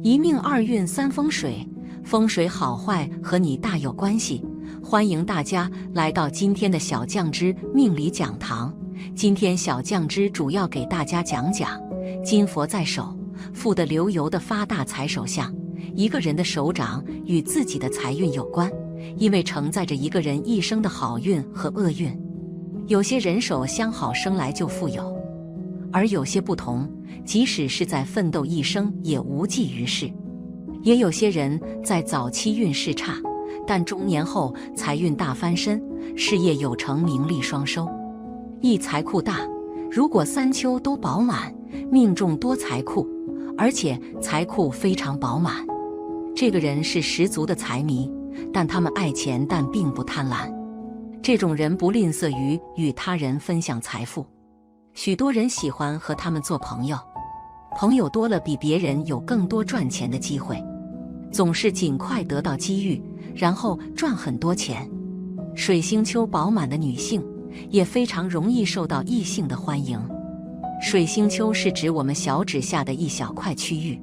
一命二运三风水，风水好坏和你大有关系。欢迎大家来到今天的小酱之命理讲堂。今天小酱之主要给大家讲讲金佛在手，富得流油的发大财手相。一个人的手掌与自己的财运有关，因为承载着一个人一生的好运和厄运。有些人手相好，生来就富有，而有些不同，即使是在奋斗一生也无济于事。也有些人在早期运势差，但中年后财运大翻身，事业有成，名利双收。一财库大，如果三秋都饱满，命中多财库，而且财库非常饱满，这个人是十足的财迷，但他们爱钱，但并不贪婪。这种人不吝啬于与他人分享财富，许多人喜欢和他们做朋友，朋友多了比别人有更多赚钱的机会，总是尽快得到机遇，然后赚很多钱。水星丘饱满的女性也非常容易受到异性的欢迎。水星丘是指我们小指下的一小块区域，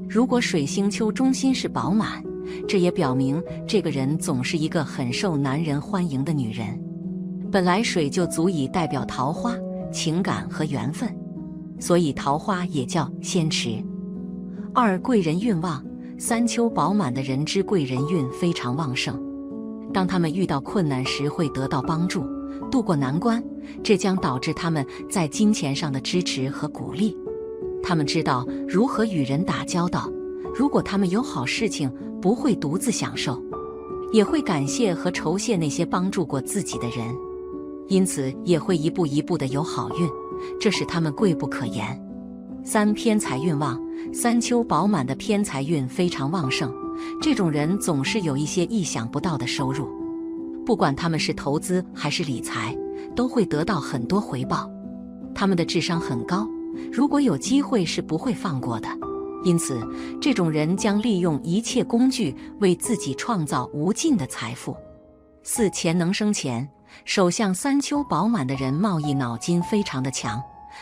如果水星丘中心是饱满，这也表明这个人总是一个很受男人欢迎的女人。本来水就足以代表桃花、情感和缘分，所以桃花也叫仙池。二、贵人运旺，三秋饱满的人之贵人运非常旺盛，当他们遇到困难时会得到帮助，渡过难关，这将导致他们在金钱上的支持和鼓励。他们知道如何与人打交道，如果他们有好事情，不会独自享受，也会感谢和酬谢那些帮助过自己的人，因此也会一步一步的有好运，这使他们贵不可言。三、偏财运旺，三秋饱满的偏财运非常旺盛，这种人总是有一些意想不到的收入，不管他们是投资还是理财，都会得到很多回报。他们的智商很高，如果有机会是不会放过的，因此这种人将利用一切工具为自己创造无尽的财富。四、钱能生钱，手相三秋饱满的人贸易脑筋非常的强，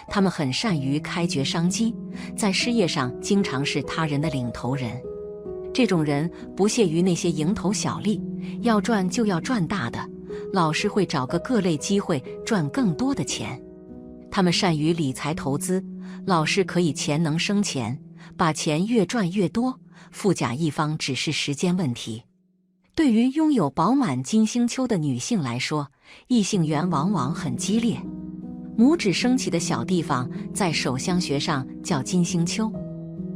他们很善于开掘商机，在事业上经常是他人的领头人。这种人不屑于那些蝇头小利，要赚就要赚大的，老是会找个各类机会赚更多的钱。他们善于理财投资，老是可以钱能生钱，把钱越赚越多，富甲一方只是时间问题。对于拥有饱满金星丘的女性来说，异性缘往往很激烈。拇指升起的小地方在手相学上叫金星丘，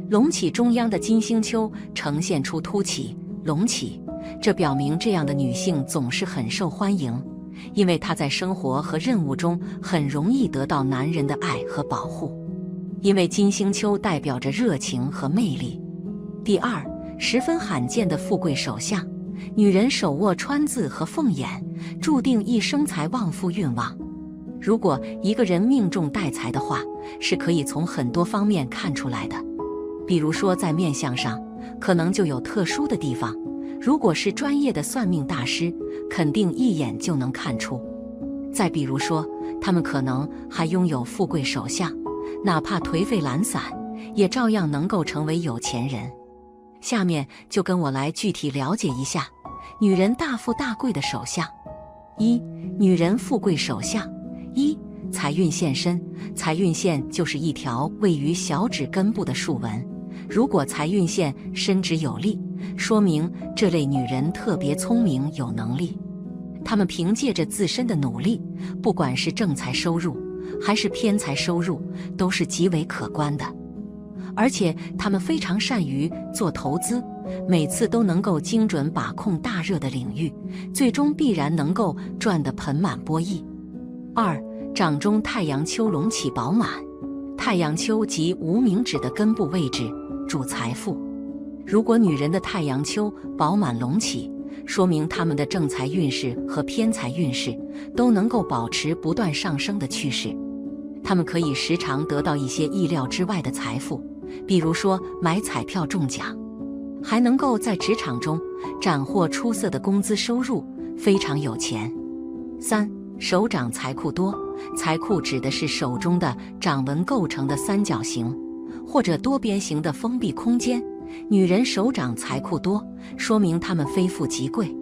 隆起中央的金星丘呈现出凸起、隆起，这表明这样的女性总是很受欢迎，因为她在生活和任务中很容易得到男人的爱和保护。因为金星丘代表着热情和魅力。第二，十分罕见的富贵手相，女人手握川字和凤眼，注定一生财旺富运旺。如果一个人命中带财的话，是可以从很多方面看出来的。比如说在面相上，可能就有特殊的地方，如果是专业的算命大师，肯定一眼就能看出。再比如说，他们可能还拥有富贵手相，哪怕颓废懒散，也照样能够成为有钱人。下面就跟我来具体了解一下女人大富大贵的手相。一、女人富贵手相。一、财运线身，财运线就是一条位于小指根部的竖纹，如果财运线伸直有力，说明这类女人特别聪明有能力。她们凭借着自身的努力，不管是正财收入还是偏财收入，都是极为可观的。而且她们非常善于做投资，每次都能够精准把控大热的领域，最终必然能够赚得盆满钵溢。二、掌中太阳丘隆起饱满，太阳丘即无名指的根部位置，主财富。如果女人的太阳丘饱满隆起，说明她们的正财运势和偏财运势都能够保持不断上升的趋势。她们可以时常得到一些意料之外的财富，比如说买彩票中奖，还能够在职场中斩获出色的工资收入，非常有钱。三、手掌财库多，财库指的是手中的掌纹构成的三角形或者多边形的封闭空间，女人手掌财库多，说明她们非富即贵，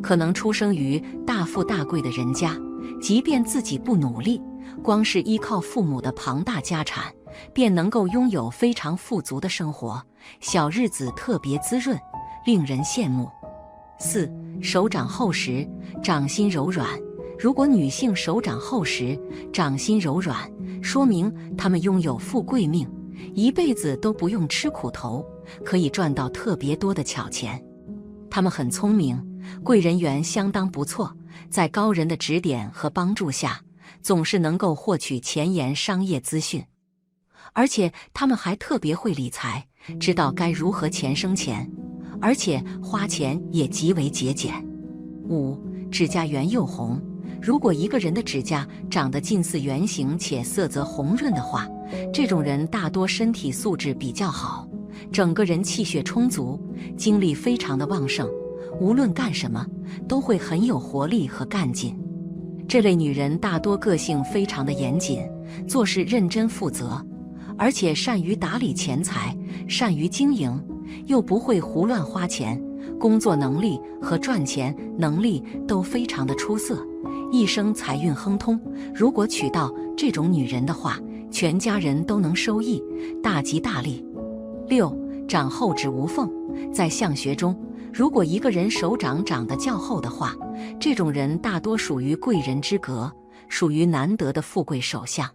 可能出生于大富大贵的人家，即便自己不努力，光是依靠父母的庞大家产，便能够拥有非常富足的生活，小日子特别滋润，令人羡慕。4. 手掌厚实，掌心柔软。如果女性手掌厚实，掌心柔软，说明她们拥有富贵命，一辈子都不用吃苦头，可以赚到特别多的巧钱。她们很聪明，贵人缘相当不错，在高人的指点和帮助下，总是能够获取前沿商业资讯。而且她们还特别会理财，知道该如何钱生钱，而且花钱也极为节俭。5. 指甲圆又红。如果一个人的指甲长得近似圆形且色泽红润的话，这种人大多身体素质比较好，整个人气血充足，精力非常的旺盛，无论干什么都会很有活力和干劲。这类女人大多个性非常的严谨，做事认真负责，而且善于打理钱财，善于经营，又不会胡乱花钱，工作能力和赚钱能力都非常的出色，一生财运亨通。如果娶到这种女人的话，全家人都能受益，大吉大利。6. 掌厚指无缝。在相学中，如果一个人手掌长得较厚的话，这种人大多属于贵人之格，属于难得的富贵手相。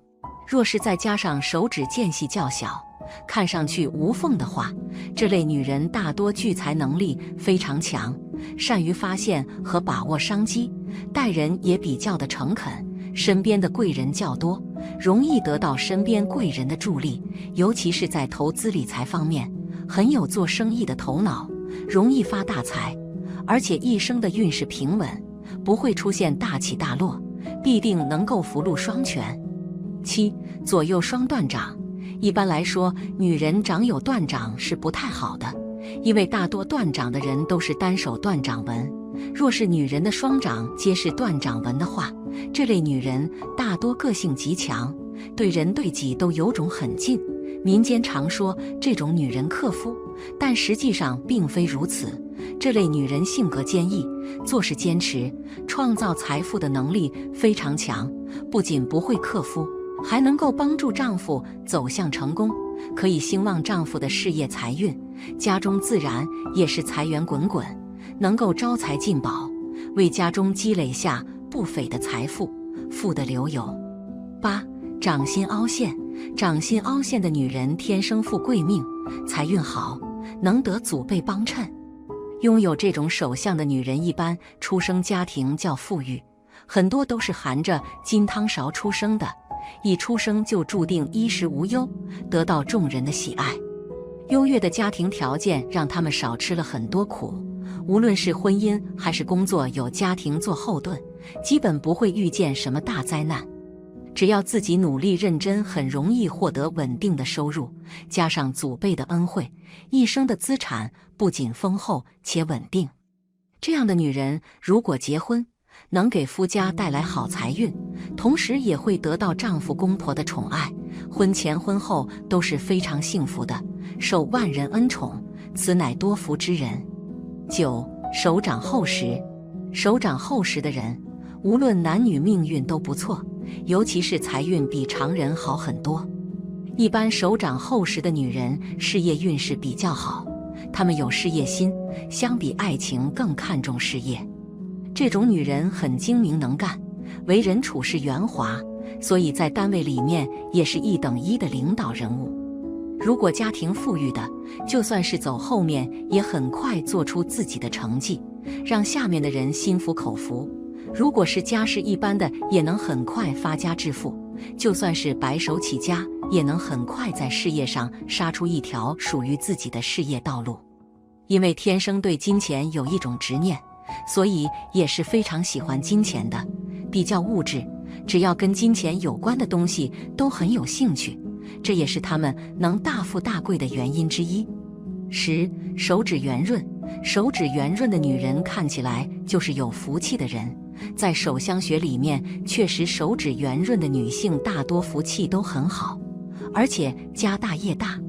若是再加上手指间隙较小，看上去无缝的话，这类女人大多聚财能力非常强，善于发现和把握商机，待人也比较的诚恳，身边的贵人较多，容易得到身边贵人的助力，尤其是在投资理财方面，很有做生意的头脑，容易发大财，而且一生的运势平稳，不会出现大起大落，必定能够福禄双全。7. 左右双断掌。一般来说，女人掌有断掌是不太好的，因为大多断掌的人都是单手断掌纹。若是女人的双掌皆是断掌纹的话，这类女人大多个性极强，对人对己都有种狠劲。民间常说这种女人克夫，但实际上并非如此。这类女人性格坚毅，做事坚持，创造财富的能力非常强，不仅不会克夫，还能够帮助丈夫走向成功，可以兴旺丈夫的事业财运，家中自然也是财源滚滚，能够招财进宝，为家中积累下不菲的财富，富得流油。8. 掌心凹陷。掌心凹陷的女人天生富贵命，财运好，能得祖辈帮衬。拥有这种手相的女人一般出生家庭较富裕，很多都是含着金汤勺出生的，一出生就注定衣食无忧，得到众人的喜爱。优越的家庭条件让他们少吃了很多苦，无论是婚姻还是工作，有家庭做后盾，基本不会遇见什么大灾难。只要自己努力认真，很容易获得稳定的收入，加上祖辈的恩惠，一生的资产不仅丰厚且稳定。这样的女人如果结婚，能给夫家带来好财运，同时也会得到丈夫公婆的宠爱，婚前婚后都是非常幸福的，受万人恩宠，此乃多福之人。9. 手掌厚实。手掌厚实的人，无论男女命运都不错，尤其是财运比常人好很多。一般手掌厚实的女人事业运势比较好，她们有事业心，相比爱情更看重事业。这种女人很精明能干，为人处事圆滑，所以在单位里面也是一等一的领导人物。如果家庭富裕的，就算是走后面也很快做出自己的成绩，让下面的人心服口服。如果是家世一般的，也能很快发家致富，就算是白手起家，也能很快在事业上杀出一条属于自己的事业道路。因为天生对金钱有一种执念，所以也是非常喜欢金钱的，比较物质，只要跟金钱有关的东西都很有兴趣，这也是他们能大富大贵的原因之一。10. 手指圆润。手指圆润的女人看起来就是有福气的人，在手相学里面，确实手指圆润的女性大多福气都很好，而且家大业大。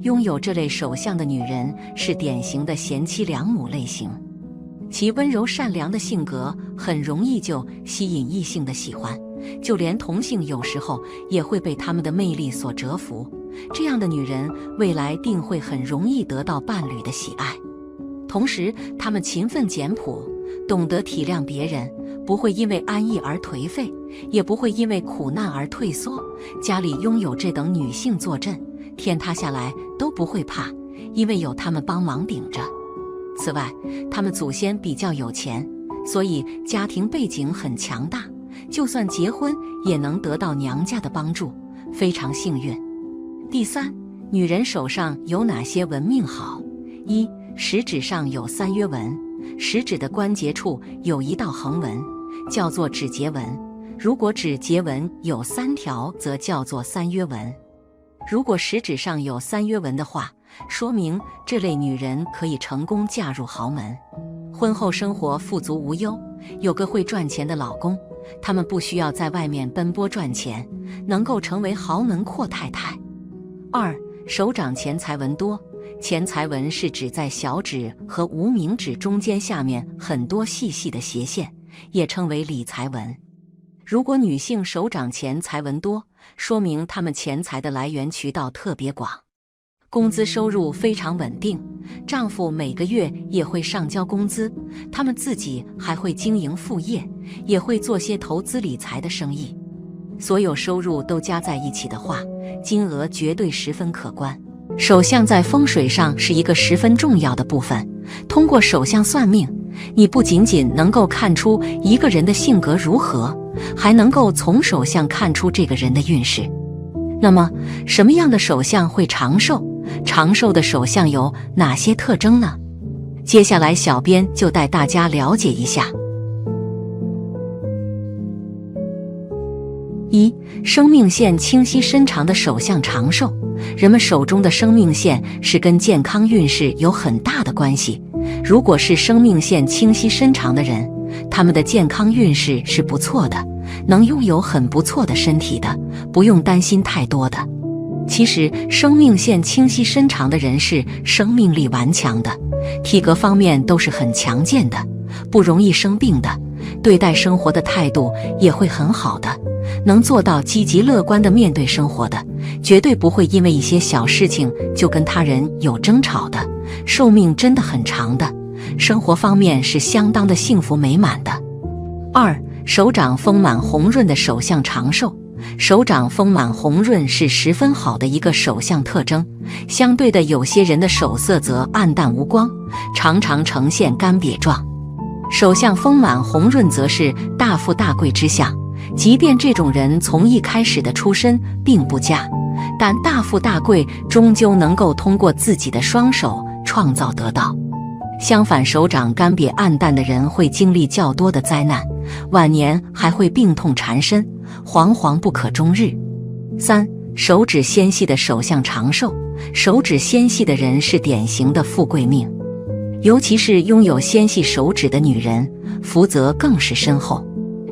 拥有这类手相的女人是典型的贤妻良母类型，其温柔善良的性格很容易就吸引异性的喜欢，就连同性有时候也会被她们的魅力所折服。这样的女人未来定会很容易得到伴侣的喜爱。同时，她们勤奋简朴，懂得体谅别人，不会因为安逸而颓废，也不会因为苦难而退缩。家里拥有这等女性坐镇，天塌下来都不会怕，因为有她们帮忙顶着。此外，她们祖先比较有钱，所以家庭背景很强大，就算结婚也能得到娘家的帮助，非常幸运。第三，女人手上有哪些纹命好？一、食指上有三约纹，食指的关节处有一道横纹，叫做指节纹。如果指节纹有3条，则叫做三约纹。如果食指上有三约纹的话，说明这类女人可以成功嫁入豪门，婚后生活富足无忧，有个会赚钱的老公，她们不需要在外面奔波赚钱，能够成为豪门阔太太。二、手掌钱财纹多。钱财纹是指在小指和无名指中间下面很多细细的斜线，也称为理财纹。如果女性手掌钱财纹多，说明她们钱财的来源渠道特别广，工资收入非常稳定，丈夫每个月也会上交工资，她们自己还会经营副业，也会做些投资理财的生意。所有收入都加在一起的话，金额绝对十分可观。手相在风水上是一个十分重要的部分，通过手相算命，你不仅仅能够看出一个人的性格如何，还能够从手相看出这个人的运势。那么，什么样的手相会长寿？长寿的手相有哪些特征呢？接下来小编就带大家了解一下。一、生命线清晰伸长的手相长寿。人们手中的生命线是跟健康运势有很大的关系。如果是生命线清晰伸长的人，他们的健康运势是不错的，能拥有很不错的身体的，不用担心太多的。其实，生命线清晰伸长的人是生命力顽强的，体格方面都是很强健的，不容易生病的，对待生活的态度也会很好的，能做到积极乐观地面对生活的，绝对不会因为一些小事情就跟他人有争吵的，寿命真的很长的，生活方面是相当的幸福美满的。二、手掌丰满红润的手相长寿。手掌丰满红润是十分好的一个手相特征，相对的，有些人的手色则暗淡无光，常常呈现干瘪状。手相丰满红润则是大富大贵之相，即便这种人从一开始的出身并不佳，但大富大贵终究能够通过自己的双手创造得到。相反，手掌干瘪暗淡的人会经历较多的灾难，晚年还会病痛缠身，惶惶不可终日。三、手指纤细的手相长寿。手指纤细的人是典型的富贵命，尤其是拥有纤细手指的女人，福泽更是深厚。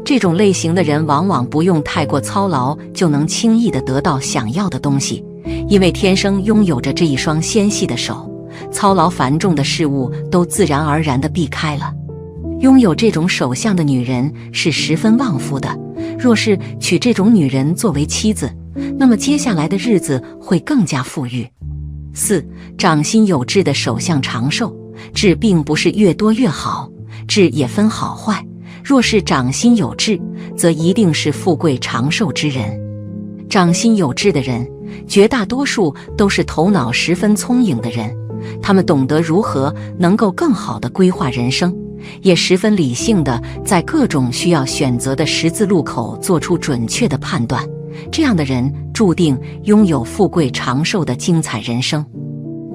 这种类型的人往往不用太过操劳就能轻易地得到想要的东西，因为天生拥有着这一双纤细的手，操劳繁重的事物都自然而然地避开了。拥有这种手相的女人是十分旺夫的，若是娶这种女人作为妻子，那么接下来的日子会更加富裕。四、掌心有痣的手相长寿。痣并不是越多越好，痣也分好坏，若是掌心有痣，则一定是富贵长寿之人。掌心有痣的人，绝大多数都是头脑十分聪颖的人，他们懂得如何能够更好地规划人生，也十分理性地在各种需要选择的十字路口做出准确的判断。这样的人注定拥有富贵长寿的精彩人生。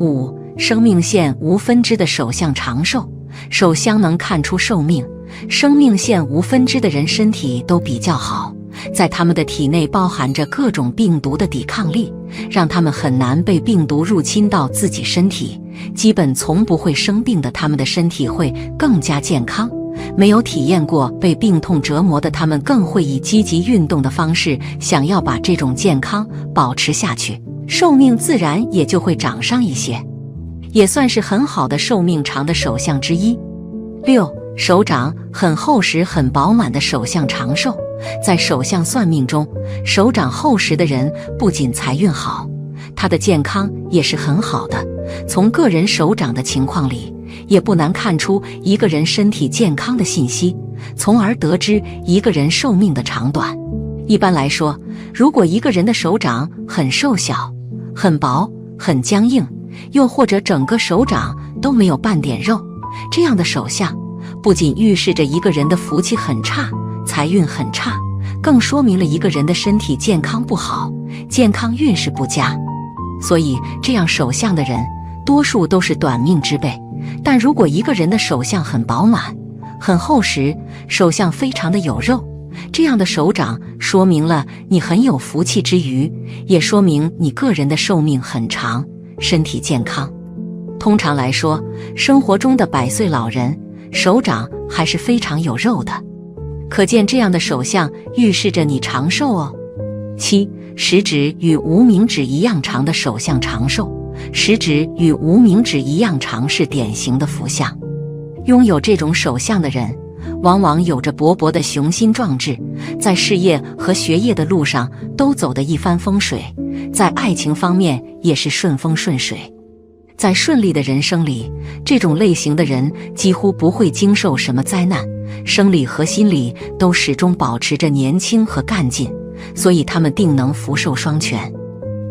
五、生命线无分支的手相长寿。手相能看出寿命，生命线无分支的人身体都比较好，在他们的体内包含着各种病毒的抵抗力，让他们很难被病毒入侵到自己身体，基本从不会生病的他们的身体会更加健康。没有体验过被病痛折磨的他们更会以积极运动的方式想要把这种健康保持下去。寿命自然也就会长上一些，也算是很好的寿命长的手相之一。6. 手掌很厚实很饱满的手相长寿。在手相算命中，手掌厚实的人不仅财运好，他的健康也是很好的。从个人手掌的情况里，也不难看出一个人身体健康的信息，从而得知一个人寿命的长短。一般来说，如果一个人的手掌很瘦小、很薄、很僵硬，又或者整个手掌都没有半点肉，这样的手相不仅预示着一个人的福气很差，财运很差，更说明了一个人的身体健康不好，健康运势不佳。所以这样手相的人多数都是短命之辈。但如果一个人的手相很饱满、很厚实，手相非常的有肉，这样的手掌说明了你很有福气之余，也说明你个人的寿命很长，身体健康。通常来说，生活中的100岁老人手掌还是非常有肉的，可见这样的手相预示着你长寿哦。7. 食指与无名指一样长的手相长寿。食指与无名指一样长是典型的福相，拥有这种手相的人往往有着勃勃的雄心壮志，在事业和学业的路上都走得一帆风水，在爱情方面也是顺风顺水。在顺利的人生里，这种类型的人几乎不会经受什么灾难，生理和心理都始终保持着年轻和干劲，所以他们定能福寿双全。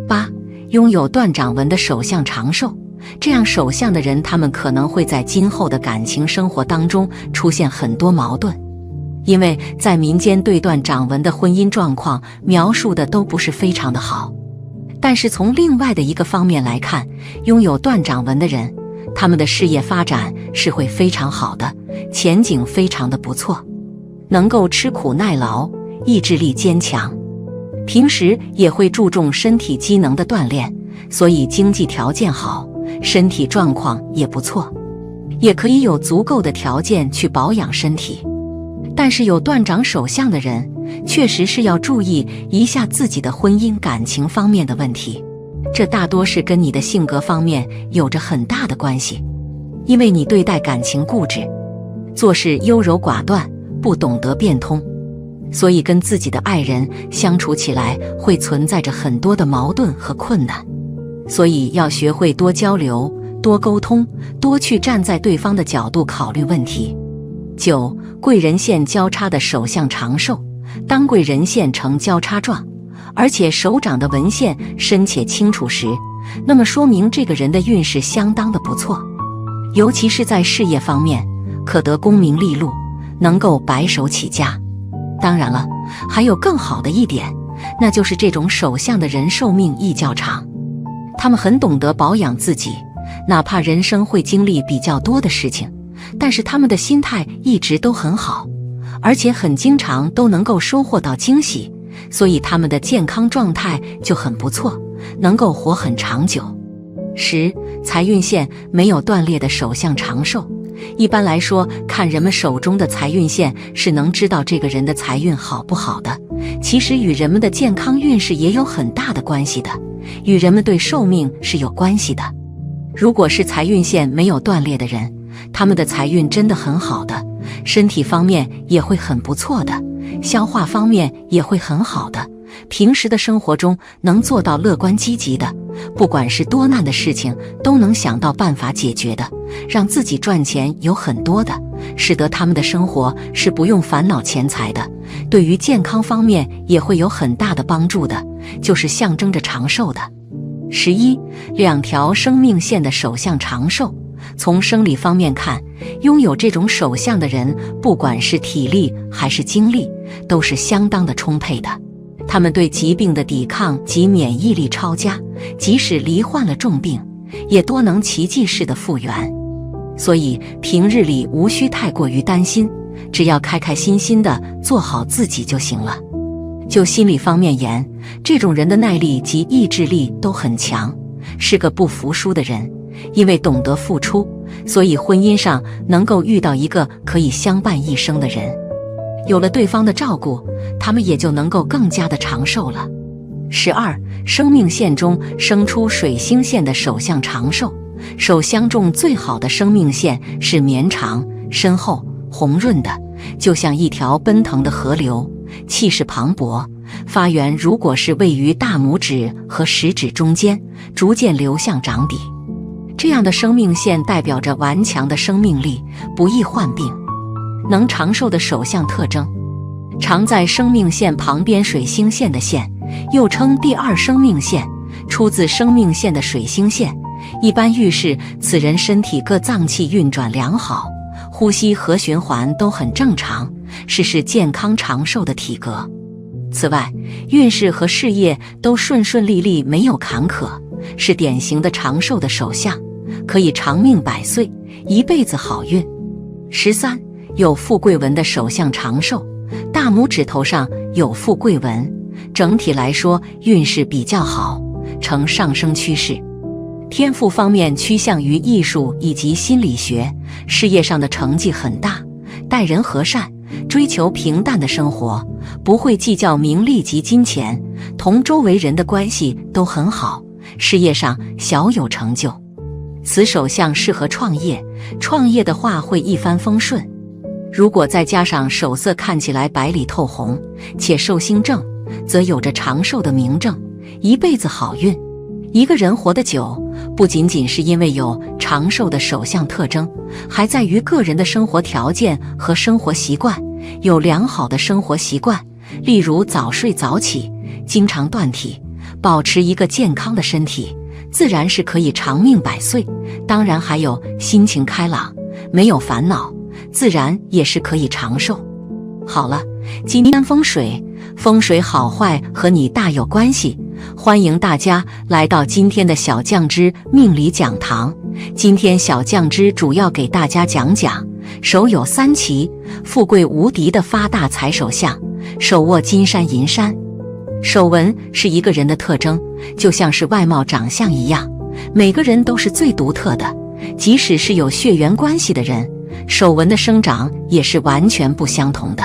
8. 拥有断掌纹的手相长寿。这样手相的人，他们可能会在今后的感情生活当中出现很多矛盾，因为在民间对断掌纹的婚姻状况描述的都不是非常的好。但是从另外的一个方面来看，拥有断掌纹的人，他们的事业发展是会非常好的，前景非常的不错，能够吃苦耐劳，意志力坚强，平时也会注重身体机能的锻炼，所以经济条件好，身体状况也不错，也可以有足够的条件去保养身体。但是有断掌手相的人，确实是要注意一下自己的婚姻感情方面的问题，这大多是跟你的性格方面有着很大的关系。因为你对待感情固执，做事优柔寡断，不懂得变通，所以跟自己的爱人相处起来会存在着很多的矛盾和困难，所以要学会多交流、多沟通，多去站在对方的角度考虑问题。9. 贵人线交叉的手相长寿。当贵人线呈交叉状，而且手掌的纹线深且清楚时，那么说明这个人的运势相当的不错，尤其是在事业方面，可得功名利禄，能够白手起家。当然了，还有更好的一点，那就是这种手相的人寿命亦较长，他们很懂得保养自己，哪怕人生会经历比较多的事情，但是他们的心态一直都很好，而且很经常都能够收获到惊喜，所以他们的健康状态就很不错，能够活很长久。10. 财运线没有断裂的手相长寿。一般来说，看人们手中的财运线是能知道这个人的财运好不好的，其实与人们的健康运势也有很大的关系的，与人们对寿命是有关系的。如果是财运线没有断裂的人，他们的财运真的很好的，身体方面也会很不错的，消化方面也会很好的，平时的生活中能做到乐观积极的，不管是多难的事情都能想到办法解决的，让自己赚钱有很多的，使得他们的生活是不用烦恼钱财的，对于健康方面也会有很大的帮助的，就是象征着长寿的。11. 2条生命线的手相长寿。从生理方面看，拥有这种手相的人，不管是体力还是精力，都是相当的充沛的。他们对疾病的抵抗及免疫力超佳，即使罹患了重病，也多能奇迹式的复原。所以平日里无需太过于担心，只要开开心心的做好自己就行了。就心理方面言，这种人的耐力及意志力都很强，是个不服输的人。因为懂得付出，所以婚姻上能够遇到一个可以相伴一生的人，有了对方的照顾，他们也就能够更加的长寿了。12. 生命线中生出水星线的手相长寿。手相中最好的生命线是绵长、深厚、红润的，就像一条奔腾的河流，气势磅礴。发源如果是位于大拇指和食指中间，逐渐流向掌底，这样的生命线代表着顽强的生命力，不易患病，能长寿的手相特征。常在生命线旁边水星线的线，又称第二生命线，出自生命线的水星线，一般预示此人身体各脏器运转良好，呼吸和循环都很正常，是健康长寿的体格。此外，运势和事业都顺顺利利，没有坎坷，是典型的长寿的手相，可以长命百岁，一辈子好运。13. 有富贵纹的手相长寿，大拇指头上有富贵纹，整体来说运势比较好，呈上升趋势。天赋方面趋向于艺术以及心理学，事业上的成绩很大，待人和善，追求平淡的生活，不会计较名利及金钱，同周围人的关系都很好，事业上小有成就。此手相适合创业，创业的话会一帆风顺。如果再加上手色看起来白里透红，且寿星正，则有着长寿的明证，一辈子好运。一个人活得久，不仅仅是因为有长寿的手相特征，还在于个人的生活条件和生活习惯。有良好的生活习惯，例如早睡早起，经常锻体，保持一个健康的身体，自然是可以长命百岁。当然还有心情开朗，没有烦恼，自然也是可以长寿。好了，今天风水好坏和你大有关系，欢迎大家来到今天的小酱汁命理讲堂。今天小酱汁主要给大家讲讲手有三奇，富贵无敌的发大财手相，手握金山银山。手纹是一个人的特征，就像是外貌长相一样，每个人都是最独特的，即使是有血缘关系的人，手纹的生长也是完全不相同的。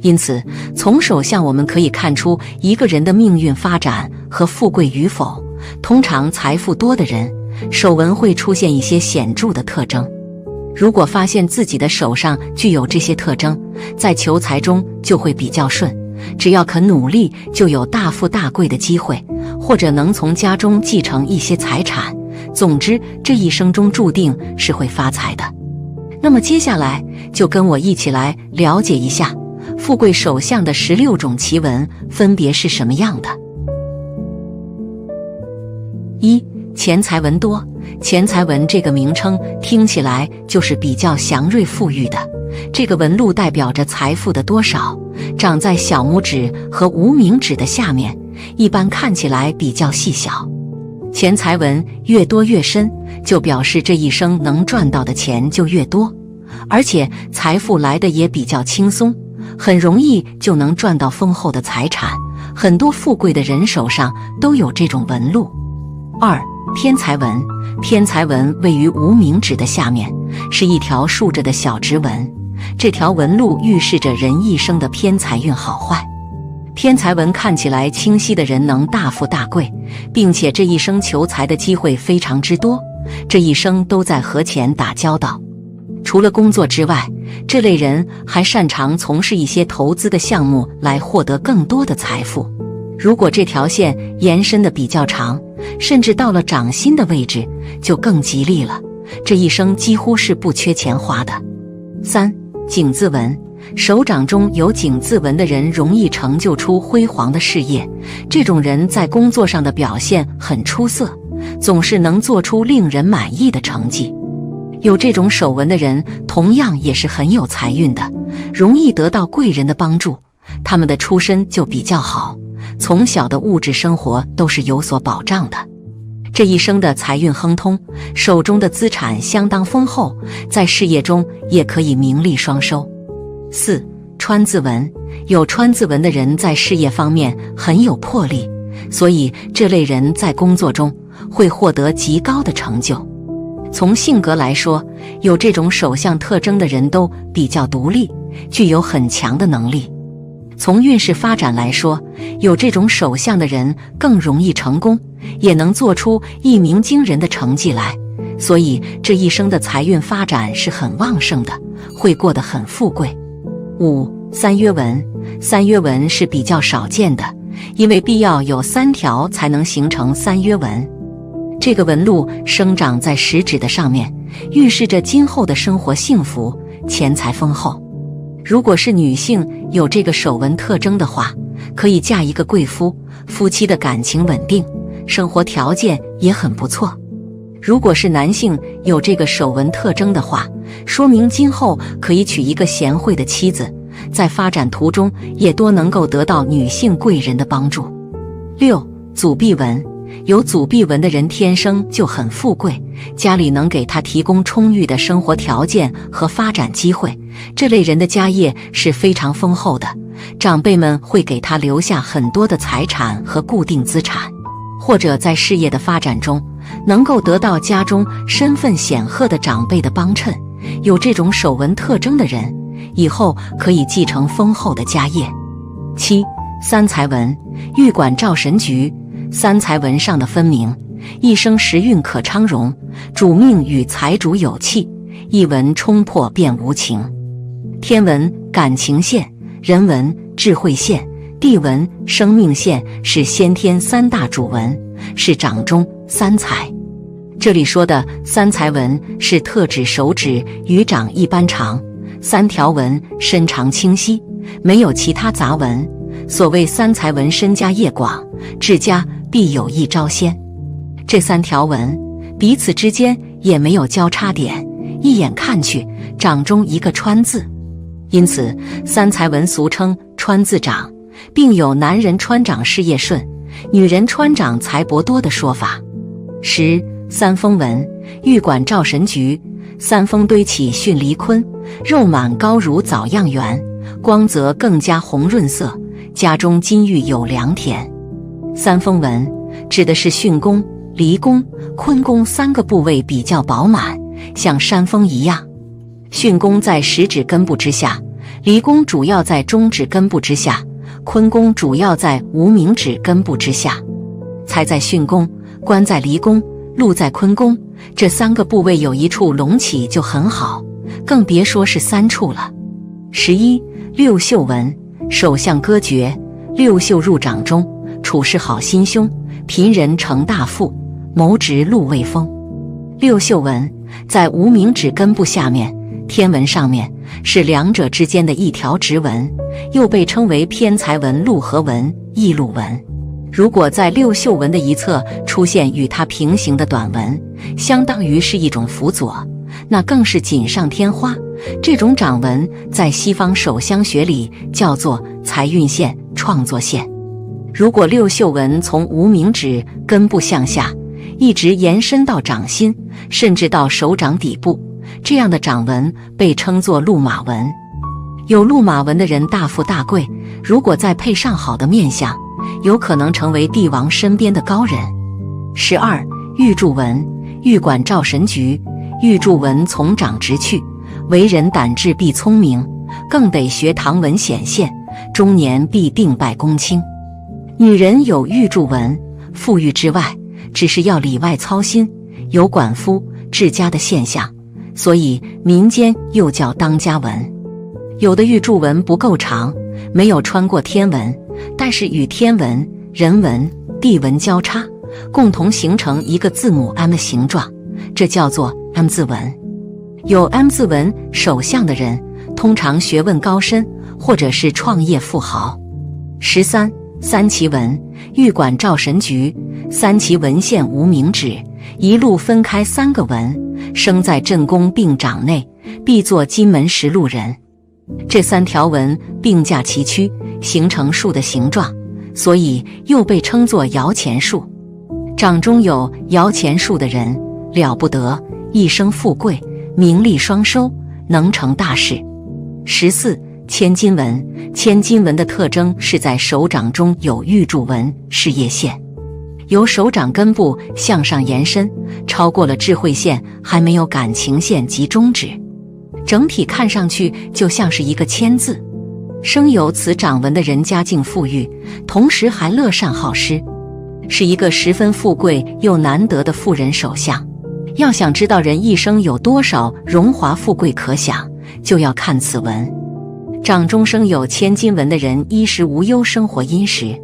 因此，从手相我们可以看出一个人的命运发展和富贵与否。通常财富多的人，手纹会出现一些显著的特征。如果发现自己的手上具有这些特征，在求财中就会比较顺，只要肯努力，就有大富大贵的机会，或者能从家中继承一些财产。总之，这一生中注定是会发财的。那么接下来就跟我一起来了解一下富贵手相的16种奇纹分别是什么样的。1. 钱财纹多。钱财纹这个名称听起来就是比较祥瑞富裕的，这个纹路代表着财富的多少，长在小拇指和无名指的下面，一般看起来比较细小。钱财纹越多越深，就表示这一生能赚到的钱就越多，而且财富来的也比较轻松，很容易就能赚到丰厚的财产。很多富贵的人手上都有这种纹路。2. 偏财纹。偏财纹位于无名指的下面，是一条竖着的小直纹，这条纹路预示着人一生的偏财运好坏。偏财纹看起来清晰的人能大富大贵，并且这一生求财的机会非常之多，这一生都在和钱打交道。除了工作之外，这类人还擅长从事一些投资的项目来获得更多的财富。如果这条线延伸的比较长，甚至到了掌心的位置，就更吉利了，这一生几乎是不缺钱花的。3. 井字纹。手掌中有井字纹的人容易成就出辉煌的事业，这种人在工作上的表现很出色，总是能做出令人满意的成绩。有这种手纹的人同样也是很有财运的，容易得到贵人的帮助，他们的出身就比较好，从小的物质生活都是有所保障的。这一生的财运亨通，手中的资产相当丰厚，在事业中也可以名利双收。4. 川字纹。有川字纹的人在事业方面很有魄力，所以这类人在工作中会获得极高的成就。从性格来说，有这种手相特征的人都比较独立，具有很强的能力。从运势发展来说，有这种手相的人更容易成功，也能做出一鸣惊人的成绩来，所以这一生的财运发展是很旺盛的，会过得很富贵。5. 三约纹。三约纹是比较少见的，因为必要有3条才能形成三约纹。这个纹路生长在食指的上面，预示着今后的生活幸福，钱财丰厚。如果是女性有这个手纹特征的话，可以嫁一个贵夫，夫妻的感情稳定，生活条件也很不错。如果是男性有这个手纹特征的话，说明今后可以娶一个贤惠的妻子，在发展途中也多能够得到女性贵人的帮助。6. 祖臂纹。有祖臂纹的人天生就很富贵，家里能给他提供充裕的生活条件和发展机会，这类人的家业是非常丰厚的，长辈们会给他留下很多的财产和固定资产，或者在事业的发展中能够得到家中身份显赫的长辈的帮衬。有这种手纹特征的人以后可以继承丰厚的家业。7. 三财纹。玉管照神局。三财纹上的分明，一生时运可昌荣，主命与财主有气，一纹冲破便无情。天纹感情线，人纹智慧线，地纹生命线，是先天3大主纹，是掌中三财。这里说的三财纹是特指手指与掌一般长，3条纹身长清晰，没有其他杂纹。所谓三财纹身家业广，治家必有一招先。这3条纹彼此之间也没有交叉点，一眼看去掌中一个川字，因此三财纹俗称川字掌，并有男人川掌事业顺，女人川掌财帛多的说法。10. 三峰纹。玉管照神局。三峰堆起巽离坤，肉满高如枣样圆，光泽更加红润色，家中金玉有良田。三峰纹指的是巽宫、离宫、坤宫3个部位比较饱满，像山峰一样。巽宫在食指根部之下，离宫主要在中指根部之下，坤宫主要在无名指根部之下。财在巽宫，官在离宫，禄在坤宫，这3个部位有一处隆起就很好，更别说是3处了。11. 六宿纹。手相歌诀。六宿入掌中，处事好心胸，贫人成大富，谋直禄未丰。六宿纹在无名指根部下面，天纹上面，是两者之间的一条直纹，又被称为偏财纹、禄合纹、异禄纹。如果在六宿纹的一侧出现与它平行的短纹，相当于是一种辅佐，那更是锦上添花。这种掌纹在西方手相学里叫做财运线、创作线。如果六宿纹从无名指根部向下，一直延伸到掌心，甚至到手掌底部，这样的掌纹被称作禄马纹。有禄马纹的人大富大贵，如果再配上好的面相，有可能成为帝王身边的高人。12. 玉柱纹。玉管照神局。玉柱纹从掌直去，为人胆智必聪明，更得学唐文显现，中年必定拜公卿。女人有玉柱纹，富裕之外，只是要里外操心，有管夫治家的现象，所以民间又叫当家纹。有的玉柱纹不够长，没有穿过天纹，但是与天纹、人纹、地纹交叉，共同形成一个字母 M 的形状，这叫做 M 字纹。有 M 字纹手相的人，通常学问高深，或者是创业富豪。13. 三奇纹。玉管照神局。三奇纹线无名指，一路分开3个纹，生在震宫并掌内，必作金门实禄人。这3条纹并驾齐驱，形成树的形状，所以又被称作摇钱树。掌中有摇钱树的人了不得，一生富贵，名利双收，能成大事。14. 千金纹。千金纹的特征是在手掌中有玉柱纹事业线，由手掌根部向上延伸，超过了智慧线，还没有感情线及中指，整体看上去就像是一个千字。生有此掌纹的人家境富裕，同时还乐善好施，是一个十分富贵又难得的富人手相。要想知道人一生有多少荣华富贵可享，就要看此纹。掌中生有千金纹的人衣食无忧，生活殷实，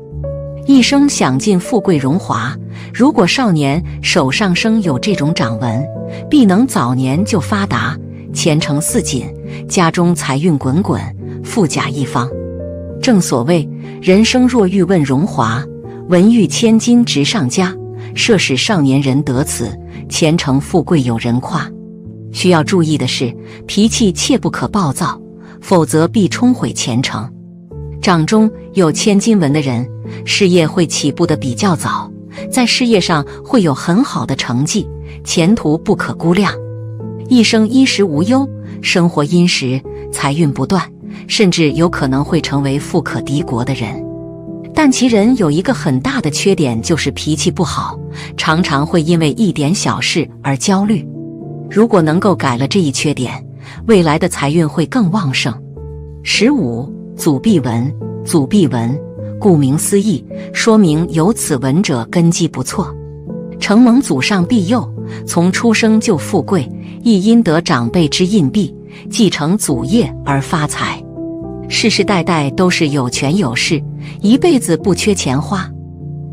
一生享尽富贵荣华。如果少年手上生有这种掌纹，必能早年就发达，前程似锦，家中财运滚滚，富甲一方。正所谓人生若欲问荣华，文遇千金直上家。设使少年人得此，前程富贵有人夸。需要注意的是，脾气切不可暴躁，否则必冲毁前程。掌中有千金纹的人，事业会起步的比较早，在事业上会有很好的成绩，前途不可估量。一生衣食无忧，生活殷实，财运不断，甚至有可能会成为富可敌国的人。但其人有一个很大的缺点，就是脾气不好，常常会因为一点小事而焦虑。如果能够改了这一缺点，未来的财运会更旺盛。15. 祖弼纹。祖弼纹顾名思义，说明有此纹者根基不错，承蒙祖上庇佑，从出生就富贵，亦因得长辈之荫庇，继承祖业而发财，世世代代都是有权有势，一辈子不缺钱花。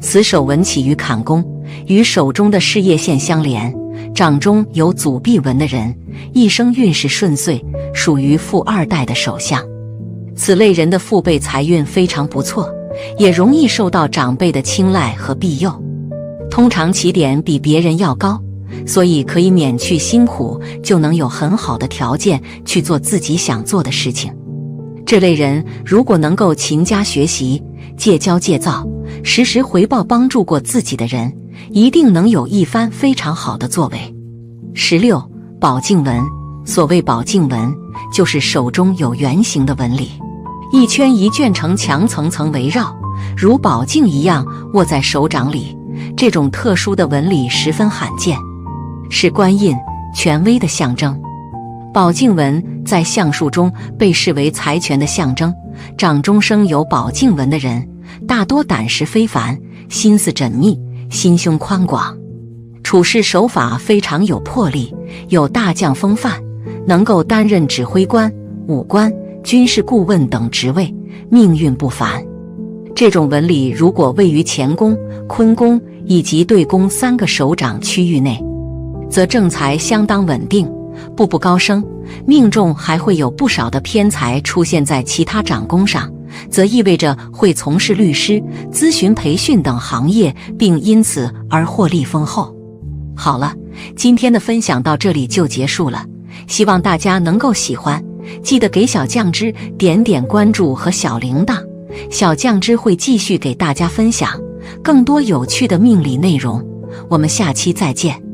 此手纹起于坎宫，与手中的事业线相连。掌中有祖弼纹的人，一生运势顺遂，属于富二代的手相。此类人的父辈财运非常不错，也容易受到长辈的青睐和庇佑。通常起点比别人要高，所以可以免去辛苦，就能有很好的条件去做自己想做的事情。这类人如果能够勤加学习，戒骄戒躁，时时回报帮助过自己的人，一定能有一番非常好的作为。16. 宝镜纹。所谓宝镜纹，就是手中有圆形的纹理，一圈一圈城墙层层围绕，如宝镜一样握在手掌里。这种特殊的纹理十分罕见，是官印、权威的象征。宝镜纹在相术中被视为财权的象征。掌中生有宝镜纹的人，大多胆识非凡，心思缜密，心胸宽广，处事手法非常有魄力，有大将风范，能够担任指挥官、武官、军事顾问等职位，命运不凡。这种纹理如果位于乾宫、坤宫以及对宫3个手掌区域内，则正财相当稳定，步步高升。命中还会有不少的偏财出现在其他掌宫上，则意味着会从事律师、咨询培训等行业，并因此而获利丰厚。好了，今天的分享到这里就结束了，希望大家能够喜欢，记得给小酱汁点点关注和小铃铛，小酱汁会继续给大家分享更多有趣的命理内容，我们下期再见。